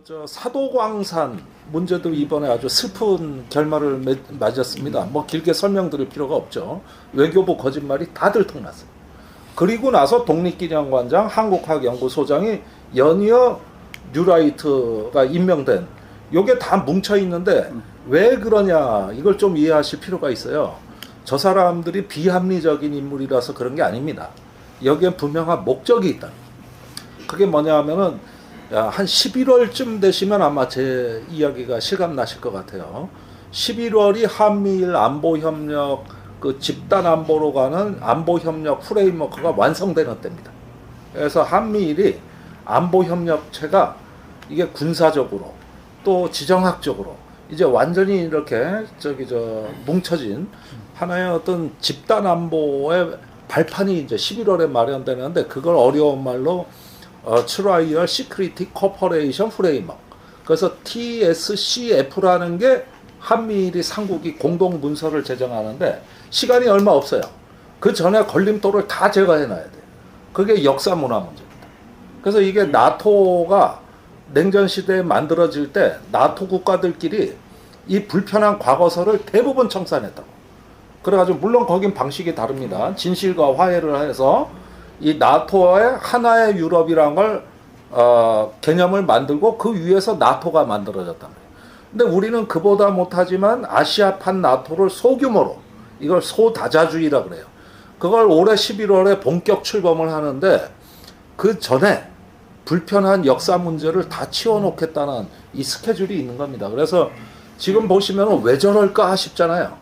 저 사도광산 문제도 이번에 아주 슬픈 결말을 맞았습니다. 뭐 길게 설명드릴 필요가 없죠. 외교부 거짓말이 다 들통났어요. 그리고 나서 독립기념관장 한국학연구소장이 연이어 뉴라이트가 임명된, 요게 다 뭉쳐 있는데 왜 그러냐, 이걸 좀 이해하실 필요가 있어요. 저 사람들이 비합리적인 인물이라서 그런 게 아닙니다. 여기에 분명한 목적이 있다. 그게 뭐냐 하면은 한 11월쯤 되시면 아마 제 이야기가 실감 나실 것 같아요. 11월이 한미일 안보협력 그 집단 안보로 가는 안보협력 프레임워크가 완성되는 때입니다. 그래서 한미일이 안보협력체가 이게 군사적으로 또 지정학적으로 이제 완전히 이렇게 뭉쳐진 하나의 어떤 집단 안보의 발판이 이제 11월에 마련되는데, 그걸 어려운 말로 Trial Security Cooperation Framework, 그래서 TSCF라는 게 한미일이 삼국이 공동 문서를 제정하는데 시간이 얼마 없어요. 그 전에 걸림돌을 다 제거해 놔야 돼요. 그게 역사 문화 문제입니다. 그래서 이게 나토가 냉전 시대에 만들어질 때 나토 국가들끼리 이 불편한 과거사를 대부분 청산했다고. 그래가지고 물론 거긴 방식이 다릅니다. 진실과 화해를 해서 이 나토의 하나의 유럽이란 걸 개념을 만들고 그 위에서 나토가 만들어졌단 말이에요. 근데 우리는 그보다 못하지만 아시아판 나토를 소규모로, 이걸 소다자주의라 그래요. 그걸 올해 11월에 본격 출범을 하는데 그 전에 불편한 역사 문제를 다 치워놓겠다는 이 스케줄이 있는 겁니다. 그래서 지금 보시면 왜 저럴까 싶잖아요.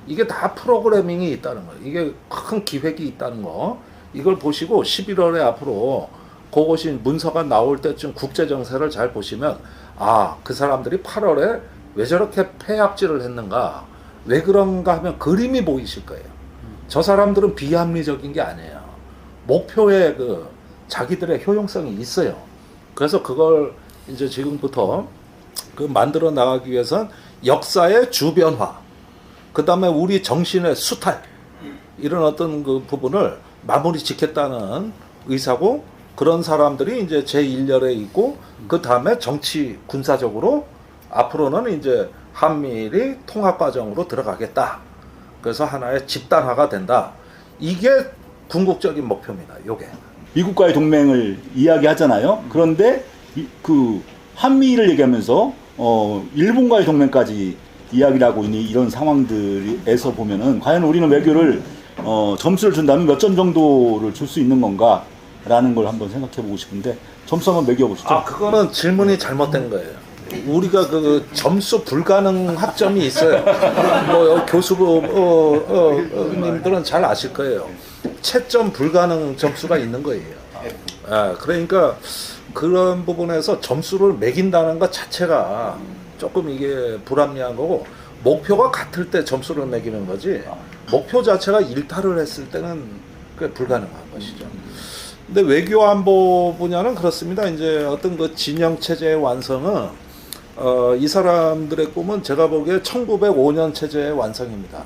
이게 다 프로그래밍이 있다는 거예요. 이게 큰 기획이 있다는 거. 이걸 보시고 11월에 앞으로 그것이 문서가 나올 때쯤 국제정세를 잘 보시면, 아, 그 사람들이 8월에 왜 저렇게 폐악질을 했는가, 왜 그런가 하면 그림이 보이실 거예요. 저 사람들은 비합리적인 게 아니에요. 목표에 그 자기들의 효용성이 있어요. 그래서 그걸 이제 지금부터 그 만들어 나가기 위해선 역사의 주변화, 그 다음에 우리 정신의 수탈, 이런 어떤 그 부분을 마무리 짓겠다는 의사고, 그런 사람들이 이제 제1열에 있고, 그 다음에 정치 군사적으로 앞으로는 이제 한미일이 통합 과정으로 들어가겠다. 그래서 하나의 집단화가 된다. 이게 궁극적인 목표입니다. 요게. 미국과의 동맹을 이야기하잖아요. 그런데 그 한미일을 얘기하면서 일본과의 동맹까지 이야기를 하고 있는 이런 상황들에서 보면은 과연 우리는 외교를 점수를 준다면 몇 점 정도를 줄 수 있는 건가라는 걸 한번 생각해 보고 싶은데, 점수 한번 매겨보시죠. 아, 그거는 질문이 잘못된 거예요. 우리가 그 점수 불가능 학점이 있어요. 뭐 교수님들은 잘 아실 거예요. 채점 불가능 점수가 있는 거예요. 그러니까 그런 부분에서 점수를 매긴다는 것 자체가 조금 이게 불합리한 거고, 목표가 같을 때 점수를 매기는 거지, 목표 자체가 일탈을 했을 때는 그게 불가능한 것이죠. 근데 외교 안보 분야는 그렇습니다. 이제 어떤 그 진영 체제의 완성은 이 사람들의 꿈은 제가 보기에 1905년 체제의 완성입니다.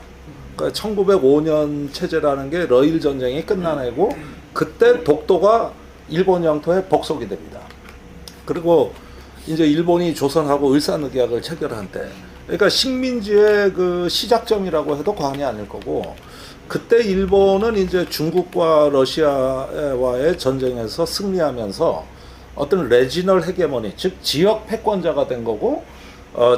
그러니까 1905년 체제라는 게 러일 전쟁이 끝난 해고, 그때 독도가 일본 영토에 복속이 됩니다. 그리고 이제 일본이 조선하고 을사늑약을 체결한 때, 그러니까 식민지의 그 시작점이라고 해도 과언이 아닐 거고, 그때 일본은 이제 중국과 러시아와의 전쟁에서 승리하면서 어떤 레지널 헤게모니, 즉 지역 패권자가 된 거고,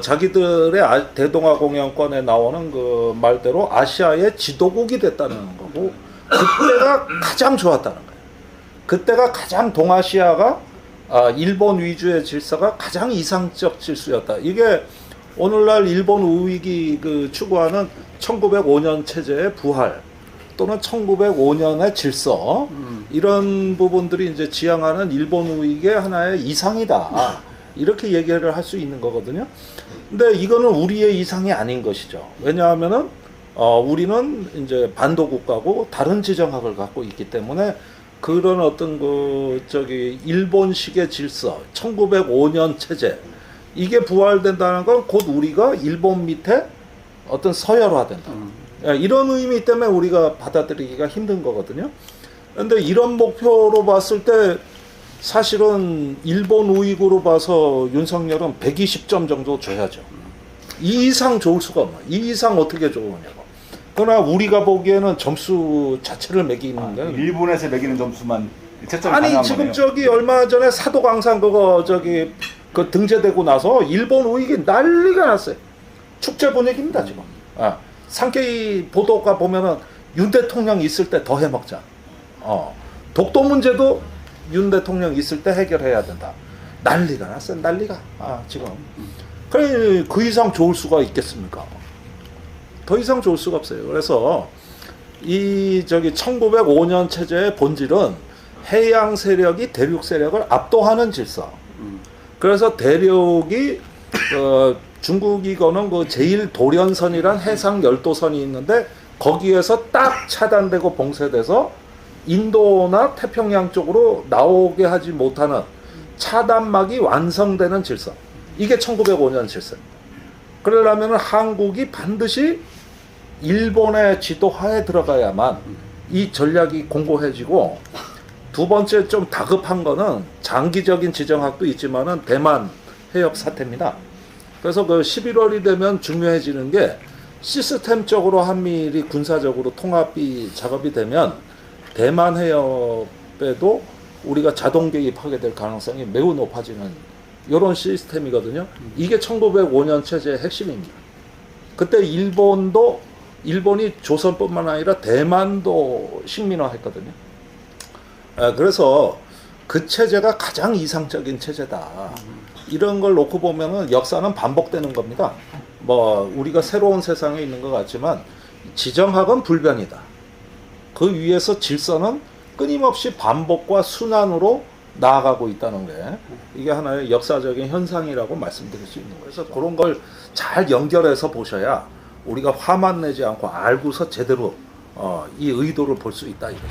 자기들의 대동아 공영권에 나오는 그 말대로 아시아의 지도국이 됐다는 거고, 그때가 가장 좋았다는 거예요. 그때가 가장 동아시아가 일본 위주의 질서가 가장 이상적 질서였다. 이게 오늘날 일본 우익이 그 추구하는 1905년 체제의 부활, 또는 1905년의 질서, 이런 부분들이 이제 지향하는 일본 우익의 하나의 이상이다. 이렇게 얘기를 할 수 있는 거거든요. 근데 이거는 우리의 이상이 아닌 것이죠. 왜냐하면은 우리는 이제 반도 국가고 다른 지정학을 갖고 있기 때문에, 그런 어떤 일본식의 질서, 1905년 체제, 이게 부활된다는 건 곧 우리가 일본 밑에 어떤 서열화된다. 이런 의미 때문에 우리가 받아들이기가 힘든 거거든요. 근데 이런 목표로 봤을 때 사실은 일본 우익으로 봐서 윤석열은 120점 정도 줘야죠. 이 이상 좋을 수가 없나. 이 이상 어떻게 좋으냐고. 그러나 우리가 보기에는 점수 자체를 매기는 게 일본에서 매기는 점수만 채점이 아니 가능한 지금 거네요. 저기 얼마 전에 사도광산 그거 저기 그 등재되고 나서 일본 우익이 난리가 났어요. 축제 분위기입니다 지금. 상케이 보도가 보면은 윤 대통령 있을 때 더 해먹자. 독도 문제도 윤 대통령 있을 때 해결해야 된다. 난리가 났어요. 난리가. 지금. 그래 그 이상 좋을 수가 있겠습니까? 더 이상 좋을 수가 없어요. 그래서 이 저기 1905년 체제의 본질은 해양 세력이 대륙 세력을 압도하는 질서. 그래서 대륙이 중국이 거는 그 제1도련선이란 해상 열도선이 있는데 거기에서 딱 차단되고 봉쇄돼서 인도나 태평양 쪽으로 나오게 하지 못하는 차단막이 완성되는 질서. 이게 1905년 질서입니다. 그러려면 한국이 반드시 일본의 지도하에 들어가야만 이 전략이 공고해지고, 두 번째 좀 다급한 거는 장기적인 지정학도 있지만은 대만 해협 사태입니다. 그래서 그 11월이 되면 중요해지는 게 시스템적으로 한미일이 군사적으로 통합이 작업이 되면 대만 해협에도 우리가 자동 개입하게 될 가능성이 매우 높아지는 이런 시스템이거든요. 이게 1905년 체제의 핵심입니다. 그때 일본이 조선뿐만 아니라 대만도 식민화했거든요. 그래서 그 체제가 가장 이상적인 체제다. 이런 걸 놓고 보면은 역사는 반복되는 겁니다. 뭐 우리가 새로운 세상에 있는 것 같지만 지정학은 불변이다. 그 위에서 질서는 끊임없이 반복과 순환으로 나아가고 있다는 게 이게 하나의 역사적인 현상이라고 말씀드릴 수 있는 거예요. 그래서 그런 걸 잘 연결해서 보셔야 우리가 화만 내지 않고 알고서 제대로 이 의도를 볼 수 있다 이거죠.